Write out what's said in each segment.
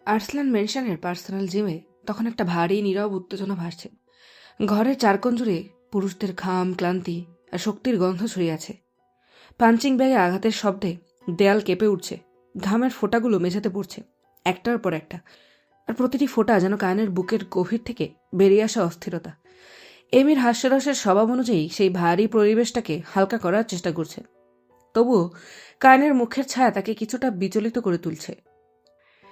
Arsalan মেনশনের personal জিমে তখন একটা ভারী নীরব উত্তেজনা ভাসছে। ঘরের চারকোণ জুড়ে পুরুষদের ঘাম, ক্লান্তি আর শক্তির গন্ধ ছড়িয়ে আছে। পাঞ্চিং ব্যাগে আঘাতের শব্দে দেয়াল কেঁপে উঠছে, ঘামের ফোঁটাগুলো মেঝেতে পড়ছে একটার পর একটা, আর প্রতিটি ফোঁটা যেন কায়নের বুকের গভীর থেকে বেরিয়ে আসা অস্থিরতা। এমির হাস্যরসের স্বভাব অনুযায়ী সেই ভারী পরিবেশটাকে হালকা করার চেষ্টা করছে, তবুও কায়নের মুখের ছায়া তাকে কিছুটা বিচলিত করে তুলছে।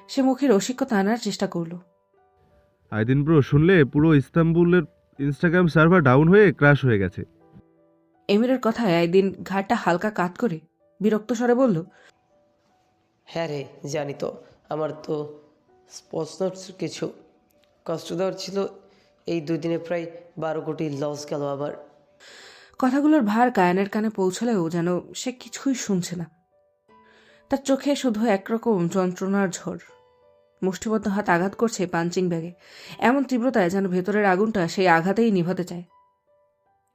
সে মুখে রসিকতা আনার চেষ্টা করল। আইদিন ব্রো, শুনলে পুরো ইস্তাম্বুলের ইনস্টাগ্রাম সার্ভার ডাউন হয়ে ক্র্যাশ হয়ে গেছে। এমিরের কথায় একদিন ঘাটটা হালকা কাত করে বিরক্ত স্বরে বলল, হ্যাঁ রে, জানি তো। আমার তো স্পষ্ট কিছু কষ্টদায়ক ছিল। এই 2 দিনে প্রায় 12 কোটি লস গেল আবার। কথাগুলোর ভার কায়নের কানে পৌঁছলেও যেন সে কিছুই শুনছে না। তার চোখে শুধু একরকম যন্ত্রণার ঝড়। মুষ্টিবদ্ধ হাত আঘাত করছে পাঞ্চিং ব্যাগে এমন তীব্রতায় যেন ভেতরের আগুনটা সেই আঘাতেই নিভাতে চায়।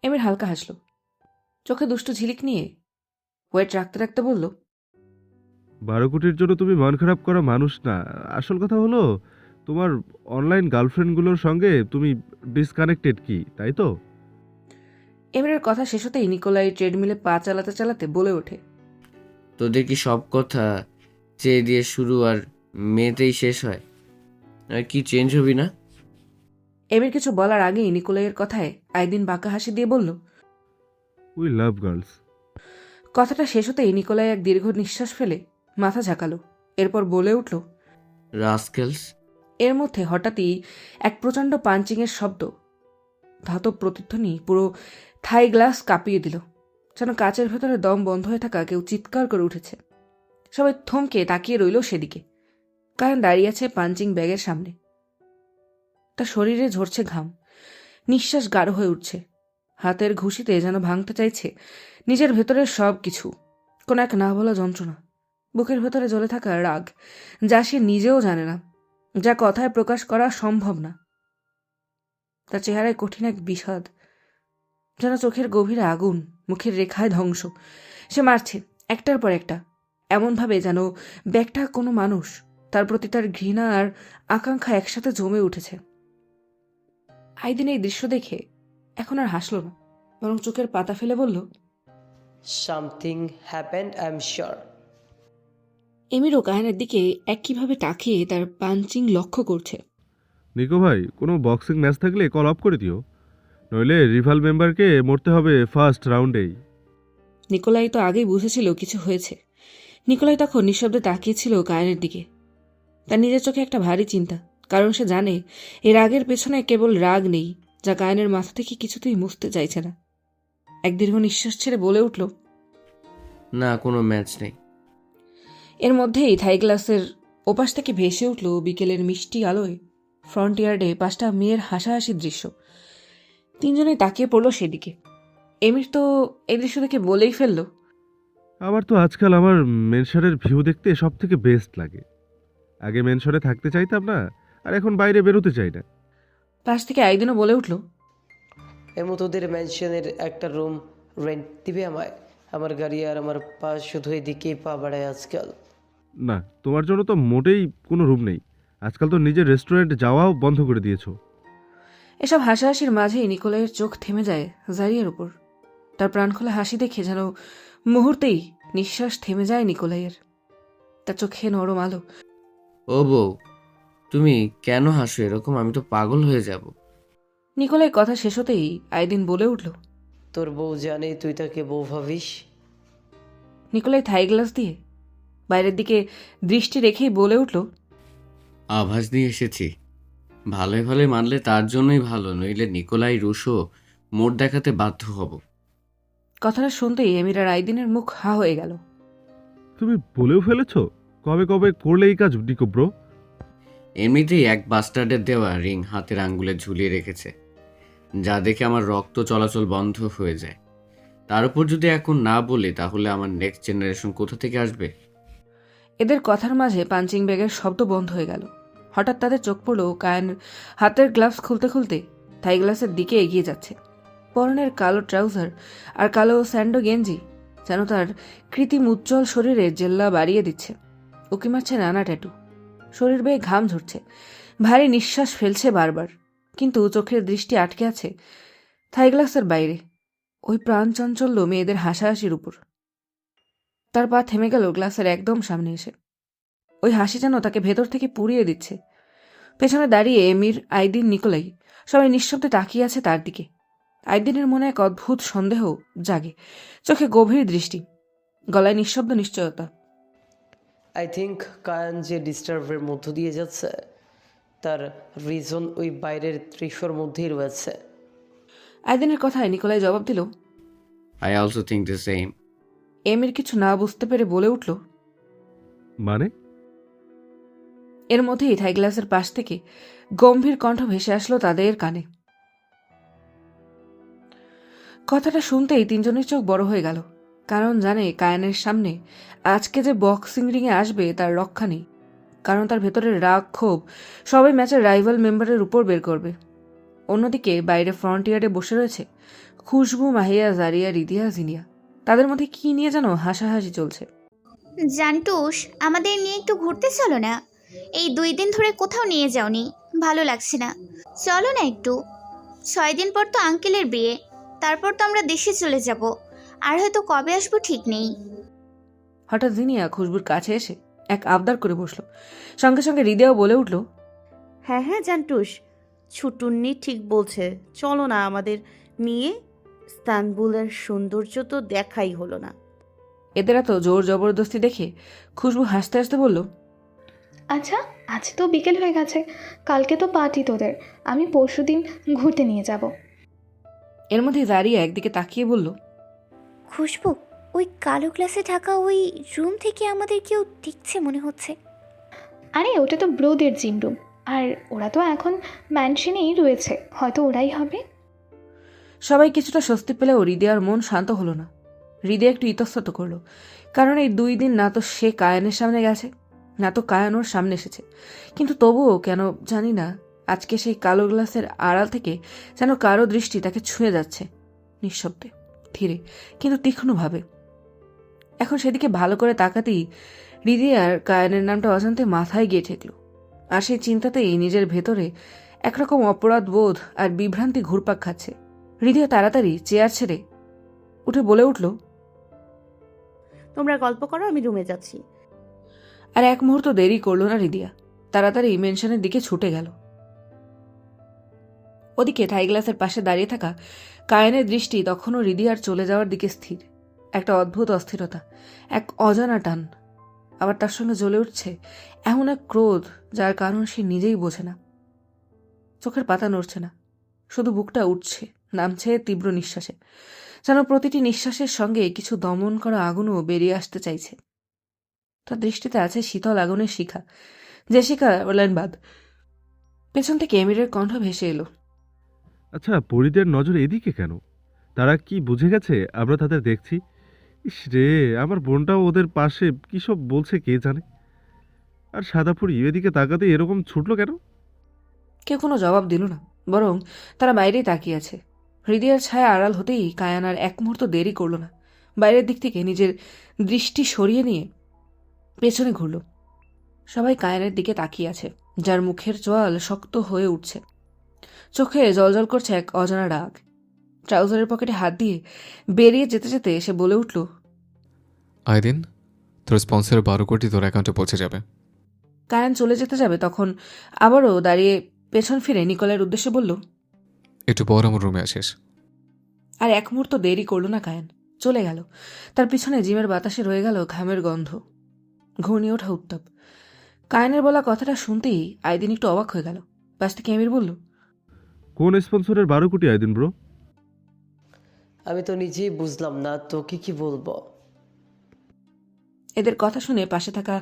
এমির হালকা হাসল, চোখে দুষ্টু ঝিলিক নিয়ে ওয়েট রাখতে রাখতে বলল, 12 কোটির জন্য তুমি মন খারাপ করা মানুষ না। আসল কথা হলো, তোমার অনলাইন গার্লফ্রেন্ডগুলোর সঙ্গে তুমি ডিসকানেক্টেড কি, তাই তো? এমিরের কথা শেষ হতেই নিকোলাই ট্রেডমিলে পা চালাতে চালাতে বলে ওঠে, তোদের কি সব কথা চেয়ে দিয়ে শুরু আর মেয়েতেই শেষ হয়? আর কি চেঞ্জ হবি না? এমির কিছু বলার আগেই নিকোলাইয়ের কথায় আইদিন বাঁকা হাসি দিয়ে বলল। We love girls. কথাটা শেষ হতেই নিকোলাই এক দীর্ঘ নিঃশ্বাস ফেলে মাথা ঝাঁকালো, এরপর বলে উঠল। রাস্কেলস। এর মধ্যে হঠাৎই এক প্রচণ্ড পাঞ্চিংয়ের শব্দ, ধাতব প্রতিধ্বনি পুরো থাই গ্লাস কাঁপিয়ে দিল, যেন কাচের ভেতরে দম বন্ধ হয়ে থাকা কেউ চিৎকার করে উঠেছে। সবাই থমকে তাকিয়ে রইল সেদিকে। কারণ দাঁড়িয়ে আছে পাঞ্চিং ব্যাগের সামনে। তার শরীরে ঝরছে ঘাম, নিঃশ্বাস গাঢ় হয়ে উঠছে, হাতের ঘুষিতে যেন ভাঙতে চাইছে নিজের ভেতরের সব কিছু। কোন এক না বলা যন্ত্রণা, বুকের ভেতরে জ্বলে থাকা রাগ, যা সে নিজেও জানে না, যা কথায় প্রকাশ করা সম্ভব না। তার চেহারায় কঠিন এক বিষাদ, যেন চোখের গভীরে আগুন, মুখের রেখায় ধ্বংস। সে মারছে একটার পর একটা, এমনভাবে যেন ব্যাগটা কোনো মানুষ, তার প্রতি তার ঘৃণা আর আকাঙ্ক্ষা একসাথে জমে উঠেছে। আইদিন এই দৃশ্য দেখে এখন আর হাসল না, বরং চোখের পাতা ফেলে বলল, something happened, I am sure. এমিরও কায়নের দিকে একইভাবে তাকিয়ে তার পাঞ্চিং লক্ষ্য করছে। নিকো ভাই, কোনো বক্সিং ম্যাচ থাকলে কল অফ করে দিও, নইলে রিভাল মেম্বারকে মরতে হবে ফার্স্ট রাউন্ডেই। নিকোলাই তো আগেই বুঝেছিল কিছু হয়েছে। নিকোলাই তখন নিঃশব্দে তাকিয়েছিল কায়নের দিকে। তার নিজের চোখে একটা ভারী চিন্তা, কারণ সে জানে এর রাগের পেছনে কেবল রাগ নেই, যা কায়নের মাথা থেকে কিছুতেই মুছতে চাইছে না। এক দীর্ঘ নিঃশ্বাস ছেড়ে বলে উঠল, না, কোনো ম্যাচ নেই। এর মধ্যেই থাই গ্লাসের ওপাশ থেকে ভেসে উঠল বিকেলের মিষ্টি আলোয় ফ্রন্টিয়ার্ডে 5টা মেয়ের হাসাহাসির দৃশ্য। তিনজনেই তাকিয়ে পড়ল সেদিকে। এমির তো এই দৃশ্য দেখে বলেই ফেলল, আমার তো আজকাল আমার মেনশনের ভিউ দেখতে সব থেকে বেস্ট লাগে। আগে মেনশনে থাকতে চাইতাম না, আর এখন বাইরে বেরোতে চাই না। পাশ থেকে একদিনও বলে উঠল, এমন তোদের ম্যানশনের একটা রুম রেন্ট দিবে আমায়? আমার গাড়ি আর আমার পা শুধু এদিকেই পা বাড়ায় আজকাল। না, তোমার জন্য তো মোটেই কোনো রুম নেই। আজকাল তো নিজের রেস্টুরেন্ট যাওয়াও বন্ধ করে দিয়েছো। এসব হাসাহাসির মাঝেই নিকোলাইয়ের চোখ থেমে যায় জারিয়ার উপর। তার প্রাণখোলা হাসি দেখে যেন মুহূর্তেই নিঃশ্বাস থেমে যায় নিকোলাইয়ের। তার চোখে নরম আলো। ও বউ, তুমি কেন হাসো এরকম? আমি তো পাগল হয়ে যাব। নিকোলাই কথা শেষ হতেই আইদিন বলে উঠল। তোর বউ জানে তুই তাকে বউ ভাবিস? নিকোলাই থাই গ্লাস দিয়ে বাইরের দিকে দৃষ্টি রেখেই বলে উঠল, আভাস দিয়ে এসেছি। ভালোই ভালোই মানলে তার জন্যই ভালো, নইলে নিকোলাই রুশো মোড় দেখাতে বাধ্য হব। কথাটা শুনতেই এমির আর আইদিনের মুখ হা হয়ে গেল। তুমি বলেও ফেলেছো? কবে কবে করলে এই কাজ নিকো ব্রো? এমনিতেই এক বাস্টার্ডের দেওয়া রিং হাতের আঙ্গুলে ঝুলিয়ে রেখেছে, যা দেখে আমার রক্ত চলাচল বন্ধ হয়ে যায়। তার উপর যদি এখন না বলি, তাহলে আমার নেক্সট জেনারেশন কোথা থেকে আসবে? এদের কথার মাঝে পাঞ্চিং ব্যাগের শব্দ বন্ধ হয়ে গেল। হঠাৎ তাদের চোখ পড়ল কায়ন হাতের গ্লাভস খুলতে খুলতে থাই গ্লাসের দিকে এগিয়ে যাচ্ছে। পরনের কালো ট্রাউজার আর কালো স্যান্ডো গেঞ্জি যেন তার কৃত্রিম উজ্জ্বল শরীরে জেল্লা বাড়িয়ে দিচ্ছে। উকি মারছে নানা ট্যাটু, শরীর বেয়ে ঘাম ঝরছে, ভারী নিঃশ্বাস ফেলছে বারবার, কিন্তু চোখের দৃষ্টি আটকে আছে থাই গ্লাসের বাইরে, ওই প্রাণচঞ্চল্য মেয়েদের হাসাহাসির উপর। তার পা থেমে গেল গ্লাসের একদম সামনে এসে। ওই হাসি যেন তাকে ভেতর থেকে পুড়িয়ে দিচ্ছে। পেছনে দাঁড়িয়ে এমির, আইদিন, নিকোলাই সবাই নিঃশব্দে তাকিয়ে আছে তার দিকে। আইদিনের মনে এক অদ্ভুত সন্দেহ জাগে, চোখে গভীর দৃষ্টি, গলায় নিঃশব্দ নিশ্চয়তা। আই থিঙ্ক কায়ান যে ডিস্টার্বের মধ্য দিয়ে যাচ্ছে তার রিজন ওই বাইরের দৃশ্যর মধ্যেই রয়েছে। আইদিনের কথায় নিকোলাই জবাব দিল। I also think the same. এমির কিছু না বুঝতে পেরে বলে উঠল। মানে? এর মধ্যেই থাই গ্লাসের পাশ থেকে গম্ভীর কণ্ঠ ভেসে আসলো তাদের কানে। কথাটা শুনতেই তিনজনের চোখ বড় হয়ে গেল, কারণ জানে কায়ানের সামনে আজকে যে বক্সিং রিংয়ে আসবে তার রক্ষা নেই, কারণ তার ভেতরের রাগ ক্ষোভ সবাই ম্যাচের রাইভাল মেম্বারের উপর বের করবে। অন্যদিকে বাইরে ফ্রন্টিয়ারে বসে রয়েছে খুশবু, মাহিয়া, জারিয়া, রিদিয়া, জিনিয়া। তাদের মধ্যে কি নিয়ে যেন হাসাহাসি চলছে। জান্টুস, আমাদের নিয়ে একটু ঘুরতে চলো না। এই 2 দিন ধরে কোথাও নিয়ে যাওনি, ভালো লাগছে না। চলো না একটু। 6 দিন পর তো আঙ্কেলের বিয়ে, তারপর তো আমরা দেশে চলে যাব, আর হয়তো কবে আসবো ঠিক নেই। হঠাৎ জিনিয়া খুশবুর কাছে এসে এক আবদার করে বসলো। সঙ্গে সঙ্গে হৃদয়ও বলে উঠল। হ্যাঁ হ্যাঁ জান্টুস, ছুটুন্নি ঠিক বলছে, চলো না আমাদের নিয়ে। ইস্তানবুলের সৌন্দর্য তো দেখাই হলো না। এদের এত জোর জবরদস্তি দেখে খুশবু হাসতে হাসতে বলল। আচ্ছা, আজ তো বিকেল হয়ে গেছে, কালকে তো পার্টি তোদের, আমি পরশুদিন ঘুরতে নিয়ে যাব। এর মধ্যে জারিয়া একদিকে তাকিয়ে বলল। খুশবু, ওই কালো গ্লাসে ঢাকা ওই রুম থেকে আমাদের কেউ দেখছে মনে হচ্ছে। আরে ওটা তো ব্রোদের জিম রুম, আর ওরা তো এখন ম্যানশনেই রয়েছে, হয়তো ওরাই হবে। সবাই কিছুটা স্বস্তি পেলেও হৃদয়ার মন শান্ত হলো না। হৃদয় একটু ইতস্তত করলো, কারণ এই 2 দিন না তো সে কায়ানের সামনে গেছে, না তো কায়ান ওর সামনে এসেছে। কিন্তু তবুও কেন জানি না আজকে সেই কালো গ্লাসের আড়াল থেকে যেন কারো দৃষ্টি তাকে ছুঁয়ে যাচ্ছে, নিঃশব্দে, ধীরে কিন্তু তীক্ষ্ণভাবে। এখন সেদিকে ভালো করে তাকাতেই হৃদয়ার কায়ানের নামটা অজান্তে মাথায় গিয়ে ঠেকল, আর সেই চিন্তাতেই নিজের ভেতরে একরকম অপরাধ বোধ আর বিভ্রান্তি ঘুরপাক খাচ্ছে। হৃদয় তাড়াতাড়ি চেয়ার ছেড়ে উঠে বলে উঠল। তোমরা গল্প করো, আমি রুমে যাচ্ছি। আর এক মুহূর্ত দেরি করল না হৃদয়া, তাড়াতাড়ি মেনশনের দিকে ছুটে গেল। ওদিকে থাই গ্লাসের পাশে দাঁড়িয়ে থাকা কায়ানের দৃষ্টি তখনও হৃদয়ার চলে যাওয়ার দিকে স্থির। একটা অদ্ভুত অস্থিরতা, এক অজানা টান, আবার তার সঙ্গে জ্বলে উঠছে এমন এক ক্রোধ যার কারণ সে নিজেই বোঝে না। চোখের পাতা নড়ছে না, শুধু বুকটা উঠছে নামছে তীব্র নিঃশ্বাসে, যেন প্রতিটি নিঃশ্বাসের সঙ্গে কিছু দমন করা আগুনও বেরিয়ে আসতে চাইছে। তার দৃষ্টিতে আছে শীতল আগুনের শিখা, যে শিখা ওলাইনবাদ। পেছন থেকে এমিরের কণ্ঠ ভেসে এলো। আচ্ছা, পরিদের নজর এদিকে কেন? তারা কি বুঝে গেছে আমরা তাদের দেখছি? ইস রে, আমার বোনটাও ওদের পাশে কী সব বলছে কে জানে। আর সাদাপুরি এদিকে তাকাতে এরকম ছুটলো কেন? কেউ কোনো জবাব দিল না, বরং তারা বাইরেই তাকিয়ে আছে। হৃদয়ের ছায়া আড়াল হতেই কায়ান আর এক মুহূর্ত দেরি করল না, বাইরের দিক থেকে নিজের দৃষ্টি সরিয়ে নিয়ে পেছনে ঘুরল। সবাই কায়ানের দিকে তাকিয়ে আছে, যার মুখের চোয়াল শক্ত হয়ে উঠছে, চোখে জলজল করছে এক অজানা রাগ। ট্রাউজারের পকেটে হাত দিয়ে বেরিয়ে যেতে যেতে সে বলে উঠল। আইদিন, তোর স্পন্সরের 12 কোটি তোর অ্যাকাউন্টে পৌঁছে যাবে। কায়ান চলে যেতে যাবে তখন আবারও দাঁড়িয়ে পেছন ফিরে নিকোলের উদ্দেশ্যে বলল। একটু পর আমার রুমে আসিস। আর এক মুহূর্ত দেরি করল না কায়ান, চলে গেল। তার পিছনে জিমের বাতাসে রয়ে গেল ঘামের গন্ধ, ঘূর্ণিয়ে ওঠা উত্তাপ। কায়ানের বলা কথাটা শুনতেই আইদিন একটু অবাক হয়ে গেল। পাশ থেকে এমির বলল। কোন স্পন্সরের 12 কোটি আইদিন ব্রো? আমি তো নিজেই বুঝলাম না, তো কি বলবো। এদের কথা শুনে পাশে থাকা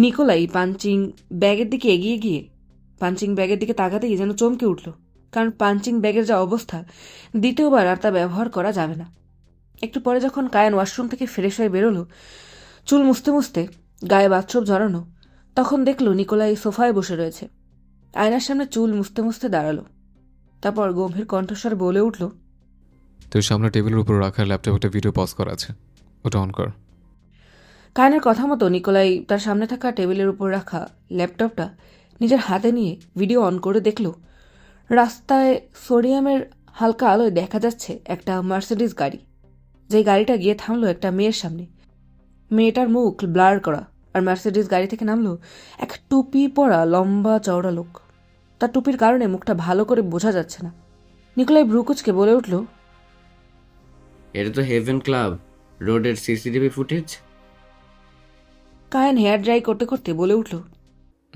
নিকোলাই পাঞ্চিং ব্যাগের দিকে এগিয়ে গিয়ে পাঞ্চিং ব্যাগের দিকে তাকাতেই যেন চমকে উঠল, কারণ পাঞ্চিং ব্যাগের যা অবস্থা, দ্বিতীয়বার আর তা ব্যবহার করা যাবে না। একটু পরে যখন কায়ান ওয়াশরুম থেকে ফ্রেশ হয়ে বেরোলো, চুল মুছতে মুছতে, গায়ে বাথরুম জড়ানো, তখন দেখল নিকোলাই সোফায় বসে রয়েছে। আয়নার সামনে চুল মুছতে মুছতে দাঁড়ালো, তারপর গম্ভীর কণ্ঠস্বর বলে উঠল। তোর সামনে টেবিলের উপর রাখা ল্যাপটপ একটা ভিডিও পজ করা আছে, ওটা অন কর। কায়নের কথা মতো নিকোলাই তার সামনে থাকা টেবিলের উপর রাখা ল্যাপটপটা নিজের হাতে নিয়ে ভিডিও অন করে দেখল রাস্তায় সোডিয়ামের হালকা আলোয় দেখা যাচ্ছে একটা মার্সিডিজ গাড়ি। যেই গাড়িটা গিয়ে থামলো একটা মেয়ের সামনে। মেয়েটার মুখ ব্লার করা, আর মার্সিডিজ গাড়ি থেকে নামলো এক টুপি পরা লম্বা চওড়া লোক। তার টুপির কারণে মুখটা ভালো করে বোঝা যাচ্ছে না। নিকোলাই ব্রুকুচকে বলে উঠল, এটা তো হেভেন ক্লাব রোডের CCTV footage. Kayan hair dry করতে করতে বলে উঠল,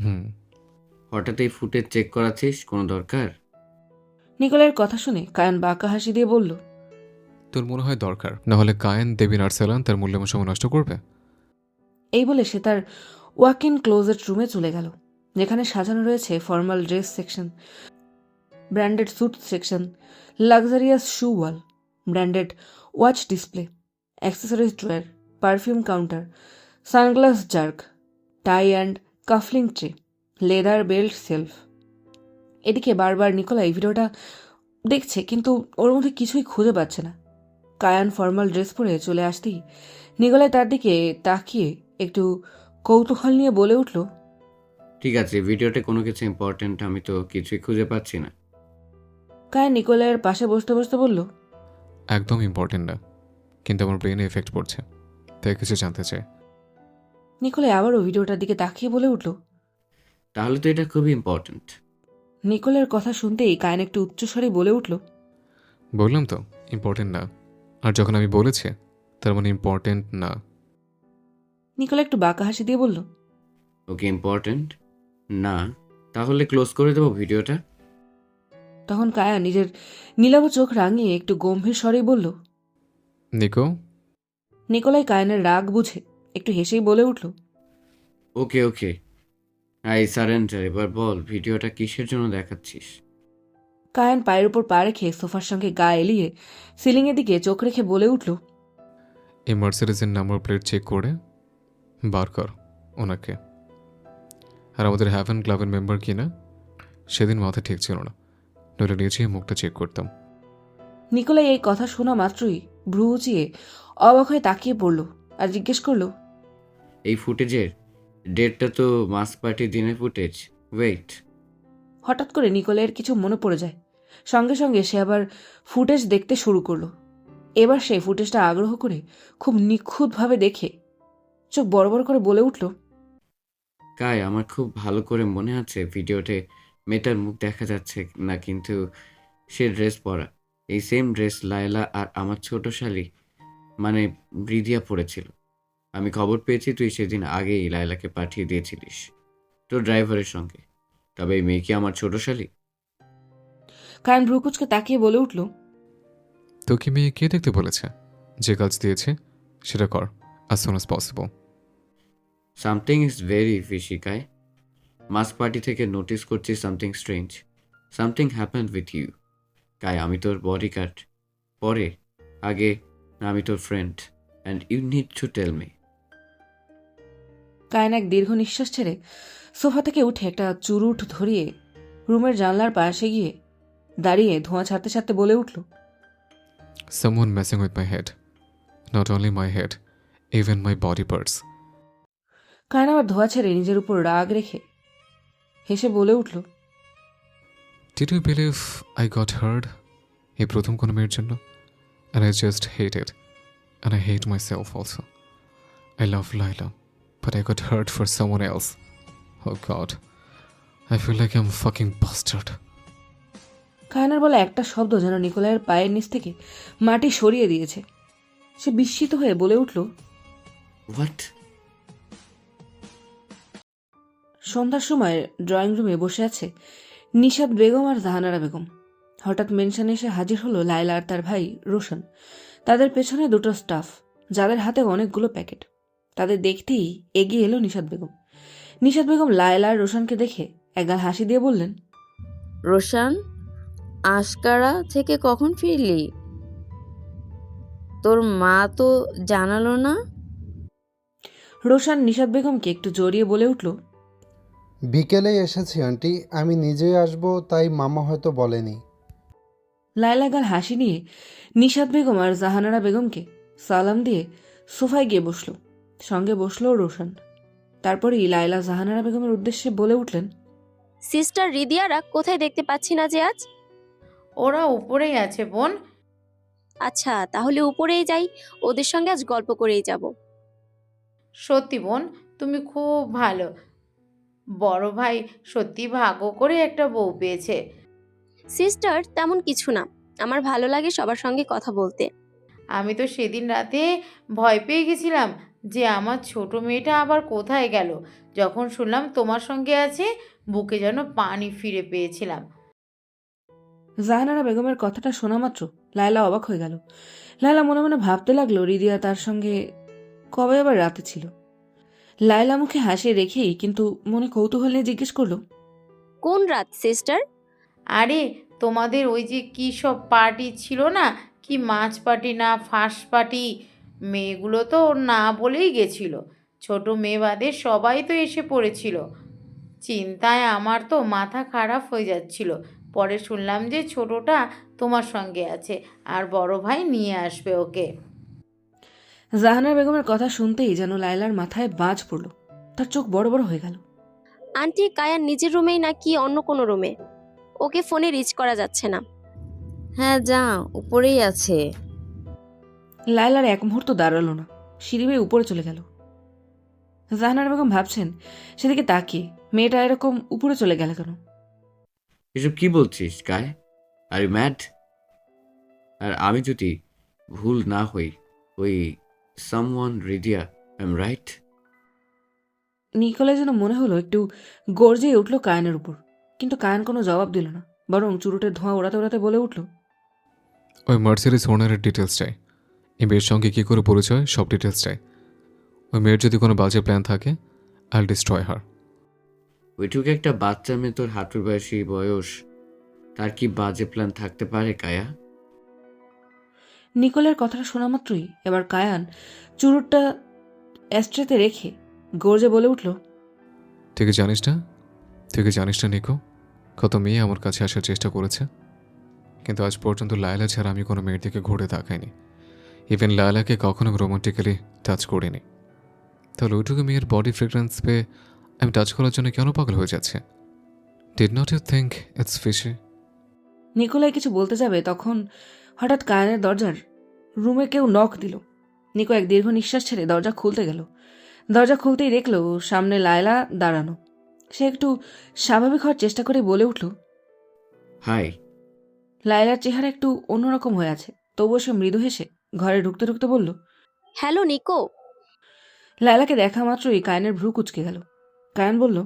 হুম। হঠাৎ এই ফুটেজ চেক করাচ্ছিস, কোনো দরকার? নিকোলাইয়ের কথা শুনে কায়ান বাঁকা হাসি দিয়ে বলল, তোর মনে হয় দরকার, না হলে কায়েন দেবীন আর্সেলান তার মূল্যবান সময় নষ্ট করবে? এই বলে সে তার ওয়াক ইন ক্লোজেট রুমে চলে গেল, যেখানে সাজানো রয়েছে formal dress section, branded suit section, luxurious shoe wall, branded watch display, accessories drawer, perfume counter, sunglass জার্ক, tie and cufflink tray, leather belt shelf. এদিকে বারবার নিকোলাই ভিডিওটা দেখছে, কিন্তু ওর মধ্যে কিছুই খুঁজে পাচ্ছে না। কায়ান ফর্মাল ড্রেস পরে চলে আসতেই নিকোলাই তার দিকে তাকিয়ে একটু কৌতূহল নিয়ে বলে উঠল, ঠিক আছে, ভিডিওতে কোনো কিছু ইম্পর্ট্যান্ট আমি তো কিছুই খুঁজে পাচ্ছি না। কায়ান নিকোলাইয়ের পাশে বসতে বসতে বলল, একদম ইম্পর্টেন্ট না, কিন্তু আমার ব্রেনে এফেক্ট পড়ছে, তাই কিছু জানতে চাই। নিকোলাই আবারও ভিডিওটার দিকে তাকিয়ে বলে উঠল। তাহলে তো এটা খুবই ইম্পর্ট্যান্ট। নিকোলাইয়ের কথা শুনতেই কায়ান একটু উচ্চস্বরে বলে উঠল, বললাম তো ইম্পর্টেন্ট না, আর যখন আমি বলেছি তার মানে ইম্পর্টেন্ট না। নিকোলাই একটু বাঁকা হাসি দিয়ে বলল, ওকে, ইম্পর্ট্যান্ট না, তাহলে ক্লোজ করে দেবো ভিডিওটা। তখন কায়ান নিজের নীলাভ চোখ রাঙিয়ে একটু গম্ভীর স্বরেই বলল। নিকো, নিকোলাই কায়ানের রাগ বুঝে একটু হেসেই বলে উঠল, ওকে ওকে, আই সারেন্ডার। এবার বল ভিডিওটা কিসের জন্য দেখাচ্ছিস? কায়ান পায়ের উপর পা রেখে সোফার সঙ্গে গা এলিয়ে সিলিংয়ের দিকে চোখ রেখে বলে উঠল, এই মার্সিডিজের নাম্বার প্লেট চেক করে বার কর ওনাকে। আর আমাদের হ্যাভেন ক্লাবের মেম্বার কিনা সেদিন মাথা ঠিক ছিল না, নইলে নিচেই মুখটা চেক করতাম। নিকোলাই এই কথা শোনা মাত্রই ভ্রু উঁচিয়ে অবাক হয়ে তাকিয়ে পড়ল আর জিজ্ঞেস করল, এই ফুটেজের ডেটটা তো মাস পার্টির দিনের ফুটেজ। ওয়েট, হঠাৎ করে নিকোলাইয়ের কিছু মনে পড়ে যায়। সঙ্গে সঙ্গে সে আবার ফুটেজ দেখতে শুরু করলো। এবার সে ফুটেজটা আগ্রহ করে খুব নিখুঁতভাবে দেখে চোখ বড় বড় করে বলে উঠল, কাই আমার খুব ভালো করে মনে আছে ভিডিওতে মেয়েটার মুখ দেখা যাচ্ছে না, কিন্তু সে ড্রেস পরা। এই সেম ড্রেস লায়লা আর আমার ছোট শালি মানে ব্রিদিয়া পরেছিল। আমি খবর পেয়েছি তুই সেদিন আগেই লায়লাকে পাঠিয়ে দিয়েছিলিস তোর ড্রাইভারের সঙ্গে। তবে এই মেয়ে কি আমার ছোট শালি? কায়ান ভ্রুকুচকে তাকিয়ে বলে উঠল, তো কি মেয়ে কে দেখতে বলেছে? যে কাজ দিয়েছে সেটা কর as soon as possible. Something is very fishy Kai. মাস পার্টি থেকে নোটিস করছি something strange. Something happened with you Kai. আমি তোর বডিগার্ড পরে, আগে আমি তোর friend, and you need to tell me. Kayan এক দীর্ঘ নিঃশ্বাস ছেড়ে সোফা থেকে উঠে একটা চুরুট ধরিয়ে রুমের জানলার পাশে গিয়ে দাঁড়িয়ে ধোঁয়া ছাড়তে ছাড়তে বলে উঠল, Someone messing with my head. Not only my head, even my body parts. Kayan আবার ধোঁয়া ছেড়ে নিজের উপর রাগ রেখে হেসে বলে উঠল, Did you believe I got hurt? এই প্রথম কোনো মেয়ের জন্য? And I just hate it. And I hate myself also. I love Laila, but I got hurt for someone else. Oh God. I feel like I'm a fucking bastard. কায়ানের বলা একটা শব্দ যেন নিকোলাইয়ের পায়ের নিচ থেকে মাটি সরিয়ে দিয়েছে। সে বিস্মিত হয়ে বলে উঠল, হোয়াট? সন্ধ্যার সময় ড্রয়িং রুমে বসে আছে নিশাত বেগম আর জাহানারা বেগম। হঠাৎ মেনশনে এসে হাজির হলো লায়লা আর তার ভাই রোশন। তাদের পেছনে দুটো স্টাফ, যাদের হাতে অনেকগুলো প্যাকেট। তাদের দেখতেই এগিয়ে এলো নিশাত বেগম। নিশাত বেগম লায়লা আর রোশনকে দেখে একগাল হাসি দিয়ে বললেন, রোশন, আশকারা থেকে কখন ফিরলি? তোর মা তো জানালো না? রোশন নিশাত বেগমকে একটু জড়িয়ে বলে উঠল, বিকেলেই এসেছি আন্টি, আমি নিজেই আসবো, তাই মামা হয়তো বলেনি। লায়লা গাল হাসি নিয়ে নিশাত বেগম আর জাহানারা বেগমকে সালাম দিয়ে সোফায় গিয়ে বসল। সঙ্গে বসলো রোশন। তারপরেই লায়লা জাহানারা বেগমের উদ্দেশ্যে বলে উঠলেন, সিস্টার রিদিয়ারা কোথায় দেখতে পাচ্ছি না যে আজ? ওরা উপরেই আছে বোন। আচ্ছা, তাহলে উপরেই যাই, ওদের সঙ্গে আজ গল্প করেই যাব। সত্যি বোন, তুমি খুব ভালো। বড় ভাই সত্যি ভাগ্য করে একটা বউ পেয়েছে। সিস্টার, তেমন কিছু না, আমার ভালো লাগে সবার সঙ্গে কথা বলতে। আমি তো সেদিন রাতে ভয় পেয়ে গেছিলাম যে আমার ছোট মেয়েটা আবার কোথায় গেল। যখন শুনলাম তোমার সঙ্গে আছে, বুকে যেন পানি ফিরে পেয়েছিলাম। জাহানারা বেগমের কথাটা শোনা মাত্র লায়লা অবাক হয়ে গেল। লায়লা মনে মনে ভাবতে লাগলো রিদিয়া তার সঙ্গে কবে আবার রাতে ছিল। লায়লা মুখে হাসি রেখেই কিন্তু মনে কৌতূহল নিয়ে জিজ্ঞেস করলো, কোন রাত সিস্টার? আরে তোমাদের ওই যে কী সব পার্টি ছিল না, কি মাছ পার্টি না ফাঁস পার্টি, মেয়েগুলো তো না বলেই গেছিল। ছোট মেয়ে বাদে সবাই তো এসে পড়েছিল। চিন্তায় আমার তো মাথা খারাপ হয়ে যাচ্ছিল। পরে শুনলাম যে ছোটটা তোমার সঙ্গে আছে আর বড় ভাই নিয়ে আসবে ওকে। জাহানারা বেগমের কথা শুনতেই যেন লায়লার মাথায় বাজ পড়ল। তার চোখ বড় বড় হয়ে গেল। আন্টি, কায়ান নিজের রুমেই নাকি অন্য কোনো রুমে? ওকে ফোনে রিচ করা যাচ্ছে না। হ্যাঁ যা, উপরেই আছে। লায়লার এক মুহূর্ত দাঁড়ালো না, সিঁড়ি বেয়ে উপরে চলে গেল। জাহানারা বেগম ভাবছেন সেদিকে তাকিয়ে, মেয়েটা এরকম উপরে চলে গেল কেন? এসব কি বলছিস গায়ে? আর ম্যাড? আর আমি যদি ভুল না হই, ওই someone Ridiya, I am right? Nikolai যেন মনে হলো একটু গর্জে উঠল কায়নের উপর, কিন্তু কায়ন কোনো জবাব দিল না, বরং চুরুটের ধোঁয়া ওড়াতে ওড়াতে বলে উঠল, ওই মার্সিডিজ ওনারের ডিটেলস চাই। এই মেয়ের সঙ্গে কী করে পরিচয়, সব ডিটেলস চাই। ওই মেয়ের যদি কোনো বাজে প্ল্যান থাকে, আইল ডিস্ট্রয় হার। ওইটুকু একটা বাচ্চা মেয়ে, তোর হাঁটুর বয়সী বয়স, তার কি বাজে প্ল্যান থাকতে পারে কায়া? নিকোলের কথাটা শোনা মাত্রই এবার কায়ান চুরুটটা অ্যাস্ট্রেতে রেখে গর্জে বলে উঠল, তুই কি জানিস না নিকো, কত মেয়ে আমার কাছে আসার চেষ্টা করেছে, কিন্তু আজ পর্যন্ত লায়লা ছাড়া আমি কোনো মেয়ের দিকে ঘুরে তাকাইনি। ইভেন লায়লাকে কখনো রোমান্টিক্যালি টাচ করিনি। তাহলে ওইটুকু মেয়ের বডি ফ্রেগ্রেন্স পেয়ে আমি টাচ করার জন্য কেন পাগল হয়ে যাচ্ছে? Did not you think it's fishy? Nikolai কিছু বলতে যাবে, তখন হঠাৎ কায়ানের দরজার রুমে কেউ নক দিল। নিকো এক দীর্ঘ নিঃশ্বাস ছেড়ে দরজা খুলতে গেল। দরজা খুলতেই দেখল সামনে লায়লা দাঁড়ানো। সে একটু স্বাভাবিক হওয়ার চেষ্টা করে বলে উঠল, হাই। লায়লার চেহারা একটু অন্যরকম হয়ে আছে, তবুও সে মৃদু হেসে ঘরে ঢুকতে ঢুকতে বলল, হ্যালো নিকো। লায়লাকে দেখা মাত্রই কায়নের ভ্রু কুঁচকে গেল। কায়ন বলল,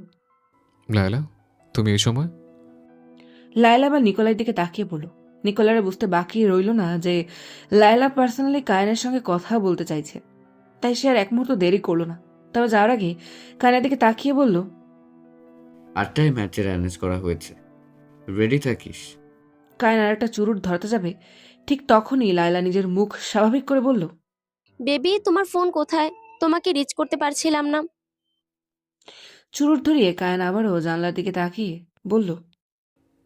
লায়লা, তুমি এই সময়? লায়লা বা নিকোলাই দিকে তাকিয়ে পড়ল। নিকোলারে বুঝতে বাকি রইল না যে লায়লা পার্সোনালি কায়নের সঙ্গে কথা বলতে চাইছে, তাই সে আর এক মুহূর্ত দেরি করল না। তবে যাওয়ার আগে কায়নের দিকে তাকিয়ে বলল, 8টায় ম্যাচের অ্যারেঞ্জ করা হয়েছে, রেডি থাকিস। কায়ন আর একটা চুরুট ধরতে যাবে, ঠিক তখনই লায়লা নিজের মুখ স্বাভাবিক করে বলল, বেবি, তোমার ফোন কোথায়? তোমাকে রিচ করতে পারছিলাম না। চুরুট ধরিয়ে কায়ন আবারও জানলার দিকে তাকিয়ে বলল,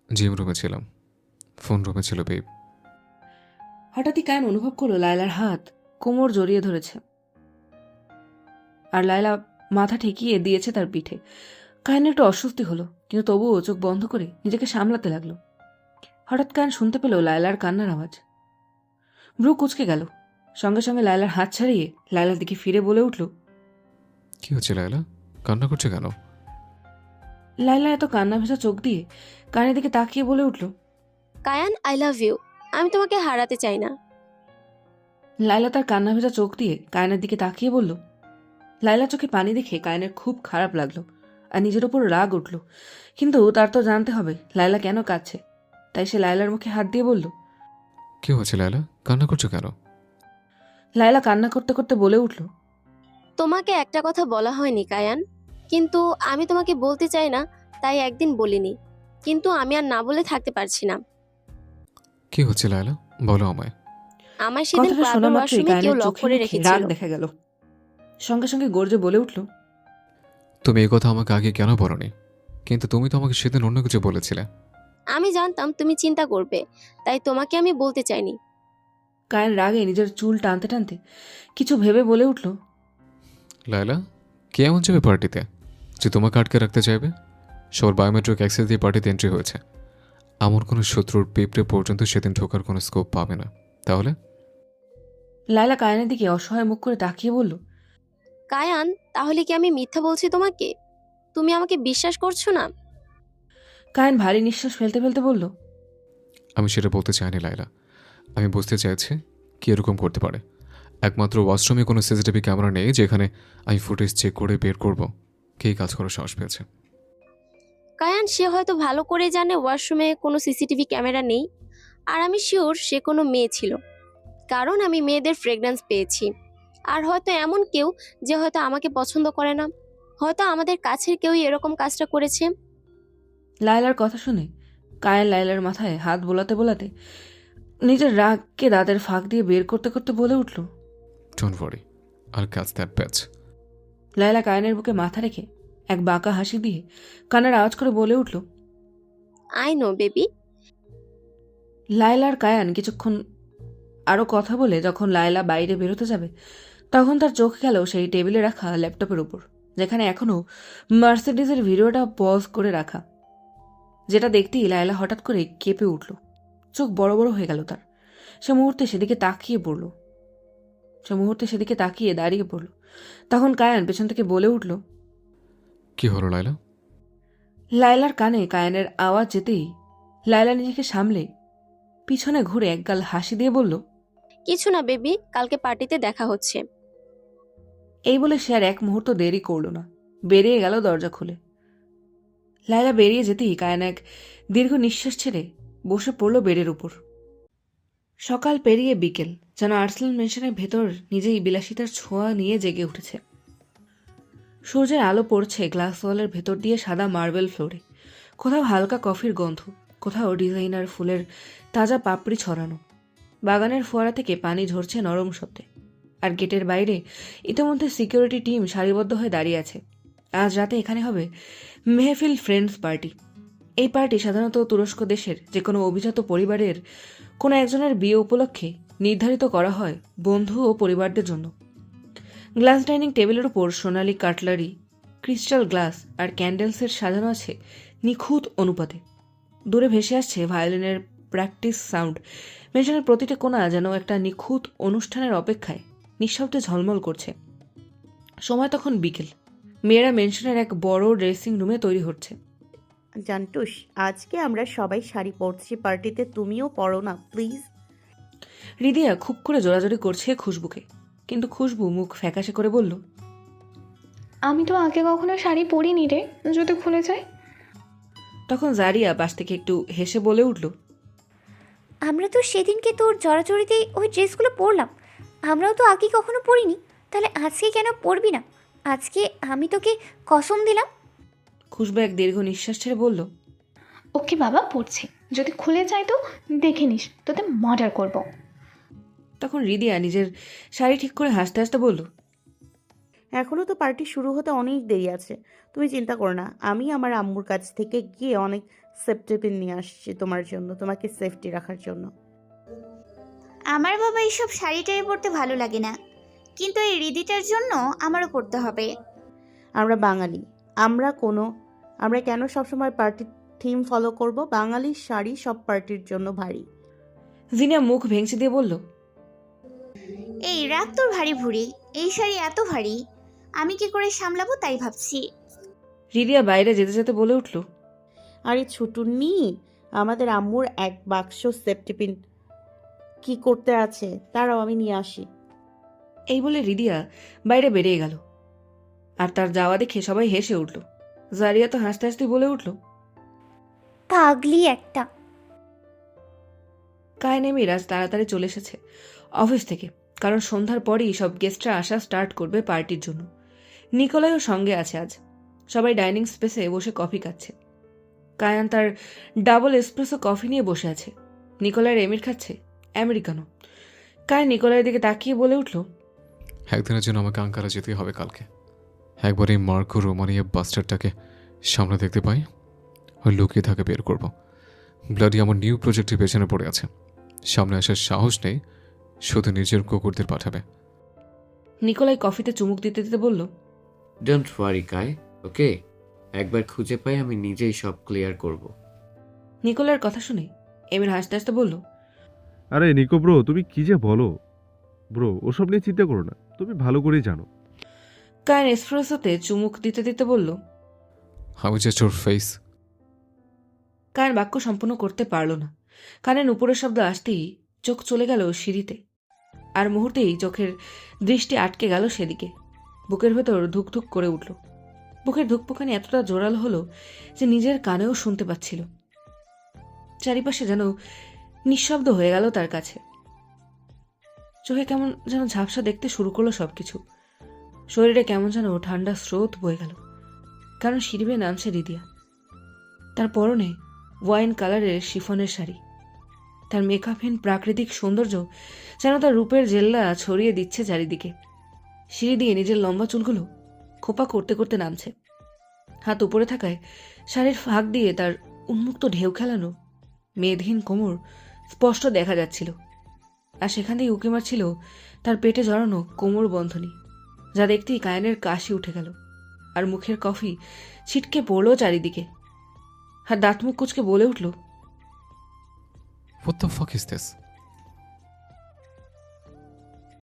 জিম রুমে ছিলাম, ফোন রুমে ছিল বেব। হঠাৎই কায়ন অনুভব করলো লায়লার হাত কোমর জড়িয়ে ধরেছে, আর লায়লা মাথা ঠেকিয়ে দিয়েছে তার পিঠে। কায়ন একটু অস্বস্তি হলো, কিন্তু তবুও চোখ বন্ধ করে নিজেকে সামলাতে লাগলো। হঠাৎ কায়ন শুনতে পেল লায়লার কান্নার আওয়াজ। ভ্রু কুঁচকে গেল। সঙ্গে সঙ্গে লায়লার হাত ছাড়িয়ে লায়লার দিকে ফিরে বলে উঠল, কি হচ্ছে লায়লা, কান্না করছে কেন? লায়লা এত কান্না ভেজা চোখ দিয়ে কানের দিকে তাকিয়ে বলে উঠল, কায়ান, আই লাভ ইউ, আমি তোমাকে হারাতে চাই না। লায়লা তার কান্না ভেজা চোখ দিয়ে কায়নের দিকে তাকিয়ে বলল। লায়লা চোখে পানি দেখে কায়নের খুব খারাপ লাগলো আর নিজের উপর রাগ উঠল, কিন্তু তার তো জানতে হবে লায়লা কেন কাঁদছে। তাই সে লায়লার মুখে হাত দিয়ে বলল, কি হচ্ছে লায়লা, কান্না করছো কেন? লায়লা কান্না করতে করতে বলে উঠল, তোমাকে একটা কথা বলা হয়নি কায়ান, কিন্তু আমি তোমাকে বলতে চাই না, তাই একদিন বলিনি, কিন্তু আমি আর না বলে থাকতে পারছি না। কি হচ্ছে লায়লা, বলো আমায়। আমার সেদিন কথাটা শোনা ক্লাবের মাত্রই ওয়াশরুমে কেউ কায়নের লক চোখে করে মুখে রেখেছিল। রাগ দেখা গেল। সঙ্গে সঙ্গে গর্জে বলে উঠল, তুমি এই কথা আমাকে আগে কেন বলনি? কিন্তু তুমি তো আমাকে সেদিন অন্য কিছু বলেছিলে। আমি জানতাম তুমি চিন্তা করবে, তাই তোমাকে আমি বলতে চাইনি। কায়ন রাগে নিজের চুল টানতে টানতে কিছু ভেবে বলে উঠল, লায়লা, কে এমন যাবে পার্টিতে যে তোমাকে আটকে রাখতে চাইবে? সবার বায়োমেট্রিক অ্যাক্সেস দিয়ে পার্টিতে এন্ট্রি হয়েছে। এমন কোনো শত্রুর পেপড়ে পর্যন্ত সেদিন ঢোকার কোনো স্কোপ পাবে না। তাহলে লায়লা কায়ানের দিকে অসহায় মুখ করে তাকিয়ে বলল, কায়ান, তাহলে কি আমি মিথ্যা বলছি তোমাকে? তুমি আমাকে বিশ্বাস করছো না? কায়ান ভারী নিঃশ্বাস ফেলতে ফেলতে বলল, আমি সেটা বলতে চাইনি লায়লা। আমি বুঝতে চাইছি কি এরকম করতে পারে। একমাত্র ওয়াশরুমে কোনো সিসিটিভি ক্যামেরা নেই যেখানে আমি ফুটেজ চেক করে বের করব কে কাজ করার সাহস পেয়েছে। কায়ান, সে হয়তো ভালো করে জানে ওয়াশরুমে কোনো সিসিটিভি ক্যামেরা নেই। আর আমি শিওর সে কোনো মেয়ে ছিল, কারণ আমি মেয়েদের ফ্রেগরেন্স পেয়েছি। আর হয়তো এমন কেউ যে হয়তো আমাকে পছন্দ করে না, হয়তো আমাদের কাছের কেউই এরকম কাজটা করেছে। লায়লার কথা শুনে কায়ান লায়লার মাথায় হাত বোলাতে বোলাতে নিজের রাগকে দাঁতের ফাঁক দিয়ে বের করতে করতে বলে উঠল। ডোন্ট ওয়ারি, আইল ক্যাচ দ্যাট ব্যাচ। লায়লা কায়ানের বুকে মাথা রেখে এক বাঁকা হাসি দিয়ে কান্নার আওয়াজ করে বলে উঠল। I know baby. লায়লার কায়ান কিছুক্ষণ আরও কথা বলে যখন লায়লা বাইরে বেরোতে যাবে তখন তার চোখ গেল সেই টেবিলে রাখা ল্যাপটপের উপর, যেখানে এখনও মার্সিডিজের ভিডিওটা পজ করে রাখা, যেটা দেখতেই লায়লা হঠাৎ করে কেঁপে উঠল। চোখ বড় বড় হয়ে গেল তার। সে মুহূর্তে সেদিকে তাকিয়ে দাঁড়িয়ে পড়ল। তখন কায়ান পেছন থেকে বলে উঠল। কি হলো লায়লা? লায়লার কানে কায়ানের আওয়াজ যেতেই লায়লা নিজেকে সামলে পিছনে ঘুরে একগাল হাসি দিয়ে বলল, কিছু না বেবি, কালকে পার্টিতে দেখা হচ্ছে। এই বলে সে আর এক মুহূর্ত দেরি করল না, বেরিয়ে গেল দরজা খুলে। লায়লা বেরিয়ে যেতেই কায়ান এক দীর্ঘ নিঃশ্বাস ছেড়ে বসে পড়ল বেডের উপর। সকাল পেরিয়ে বিকেল, যেন আর্সেনাল মেনশনের ভেতর নিজেই বিলাসিতার ছোঁয়া নিয়ে জেগে উঠেছে। সূর্যের আলো পড়ছে গ্লাস ওয়ালের ভেতর দিয়ে সাদা মার্বেল ফ্লোরে। কোথাও হালকা কফির গন্ধ, কোথাও ডিজাইনার ফুলের তাজা পাপড়ি ছড়ানো। বাগানের ফোয়ারা থেকে পানি ঝরছে নরম শব্দে। আর গেটের বাইরে ইতিমধ্যে সিকিউরিটি টিম সারিবদ্ধ হয়ে দাঁড়িয়ে আছে। আজ রাতে এখানে হবে মেহফিল ফ্রেন্ডস পার্টি। এই পার্টি সাধারণত তুরস্ক দেশের যে কোনো অভিজাত পরিবারের কোনো একজনের বিয়ে উপলক্ষে নির্ধারিত করা হয় বন্ধু ও পরিবারদের জন্য। গ্লাস ডাইনিং টেবিলের উপর সোনালি কাটলারি, ক্রিস্টাল গ্লাস আর ক্যান্ডেলসের সাজানো আছে নিখুঁত অনুপাতে। দূরে ভেসে আসছে ভায়োলিনের প্র্যাকটিস সাউন্ড। মেনশনের প্রতিটি কোণা যেন একটা নিখুঁত অনুষ্ঠানের অপেক্ষায় নিঃশব্দে ঝলমল করছে। সময় তখন বিকেল। মেয়েরা মেনশনের এক বড় ড্রেসিং রুমে তৈরি হচ্ছে। জান্টুস, আজকে আমরা সবাই শাড়ি পরছি পার্টিতে, তুমিও পরো না প্লিজ। রিদিয়া খুব করে জোরাজোরি করছে খুশবুকে, কিন্তু খুশবু মুখ ফ্যাকাশে করে বলল, আমি তো আগে কখনো শাড়ি পরিনি রে, যদি খুলে যায়। তখন জারিয়া পাশ থেকে একটু হেসে বলে উঠল, আমরা তো সেদিনকে তোর জড়াজড়িতেই ওই ড্রেসগুলো পরলাম, আমরাও তো আগে কখনো পরিনি, তাহলে আজকে কেন পরবি না? আজকে আমি তোকে কসম দিলাম। খুশবু এক দীর্ঘ নিঃশ্বাস ছেড়ে বলল, ওকে বাবা, পড়ছি, যদি খুলে যায় তো দেখে নিস, তোতে মার্ডার করব। তখন রিদিয়া নিজের শাড়ি ঠিক করে হাসতে হাসতে বলল, এখনও তো পার্টি শুরু হতে অনেক দেরি আছে, তুমি চিন্তা করো না, আমি আমার আম্মুর কাছ থেকে গিয়ে অনেক সেফটি পিন নিয়ে আসছি তোমার জন্য, তোমাকে সেফটি রাখার জন্য। আমার বাবা এইসব শাড়ি টাড়ি পরতে ভালো লাগে না, কিন্তু এই রিদিটার জন্য আমারও পরতে হবে। আমরা বাঙালি, আমরা কেন সবসময় পার্টির থিম ফলো করব? বাঙালির শাড়ি সব পার্টির জন্য ভারী। জিনিয়া মুখ ভেঙচি দিয়ে বলল, এই রাগ তোর ভারী ভুড়ি, এই শাড়ি এত ভারী, আমি কি করে সামলাবো তাই ভাবছি। রিদিয়া বাইরে যেতে যেতে বলে উঠল, আরে ছুটুন্নি, আমাদের আম্মুর এক বাক্স সেফটি পিন কি করতে আছে, তারাও আমি নিয়ে আসি। এই বলে রিদিয়া বাইরে বেরিয়ে গেল। আর তার যাওয়া দেখে সবাই হেসে উঠল। জারিয়া তো হাসতে হাসতে বলে উঠল, পাগলি একটা। কায়ান মিরাজ তাড়াতাড়ি চলে এসেছে অফিস থেকে, কারণ সন্ধ্যার পরেই সব গেস্টরা আসা স্টার্ট করবে পার্টির জন্য। নিকোলাইও সঙ্গে আছে আজ। সবাই ডাইনিং স্পেসে বসে কফি খাচ্ছে। কায়ান তার ডাবল এসপ্রেসো কফি নিয়ে বসে আছে। নিকোলাইয়ের এমির খাচ্ছে আমেরিকানো। কায়ান নিকোলাইয়ের দিকে তাকিয়ে বলে উঠল, একদিনের জন্য আমাকে আঙ্কারা যেতেই হবে কালকে। একবার এই মার্কো রোমানিয়া বাস্টারটাকে সামনে দেখতে পাই, ওই লুকিয়ে থাকে বের করব। ব্লাডি আমার নিউ প্রজেক্টের পেছনে পড়ে আছে, সামনে আসার সাহস নেই, শুধু নিজের কুকুরদের পাঠাবে। নিকোলাই কফিতে চুমুক দিতে দিতে বলল, ডোন্ট ওয়ারি কায়, ওকে? একবার খুঁজে পাই আমি নিজেই সব ক্লিয়ার করব। নিকোলার কথা শুনে এমির হাসতে হাসতে বলল, আরে নিকো ব্রো, তুমি কি যে বলো ব্রো, ওসব নিয়ে চিন্তা করো না, তুমি ভালো করেই জানো। কায়ান এসপ্রেসোতে চুমুক দিতে দিতে বলল। How is your face? Kayan বাক্য সম্পূর্ণ করতে পারল না। কানের উপরের শব্দ আসতেই চোখ চলে গেল সিঁড়িতে, আর মুহূর্তেই চোখের দৃষ্টি আটকে গেল সেদিকে। বুকের ভেতর ধুকধুক করে উঠল। বুকের ধুকপুকানি এতটা জোরালো হলো যে নিজের কানেও শুনতে পাচ্ছিল। চারিপাশে যেন নিঃশব্দ হয়ে গেল তার কাছে। চোখে কেমন যেন ঝাপসা দেখতে শুরু করলো সবকিছু। শরীরে কেমন যেন ঠান্ডা স্রোত বয়ে গেল, কারণ সিঁড়ি বেয়ে নামছে রিদিয়া। তার পরনে ওয়াইন কালারের শিফনের শাড়ি। তার মেকআপহীন প্রাকৃতিক সৌন্দর্য যেন তার রূপের জেল্লা ছড়িয়ে দিচ্ছে চারিদিকে। সিঁড়ি দিয়ে নিজের লম্বা চুলগুলো খোপা করতে করতে নামছে। হাত উপরে থাকায় শাড়ির ফাঁক দিয়ে তার উন্মুক্ত ঢেউ খেলানো মেদহীন কোমর স্পষ্ট দেখা যাচ্ছিল, আর সেখানেই উঁকি মারছিল তার পেটে জড়ানো কোমর বন্ধনী, যা দেখতেই কায়ানের কাশি উঠে গেল, আর মুখের কফি ছিটকে পড়ল চারিদিকে। আর দাঁত মুখ কুচকে বলে উঠল, What the fuck is this?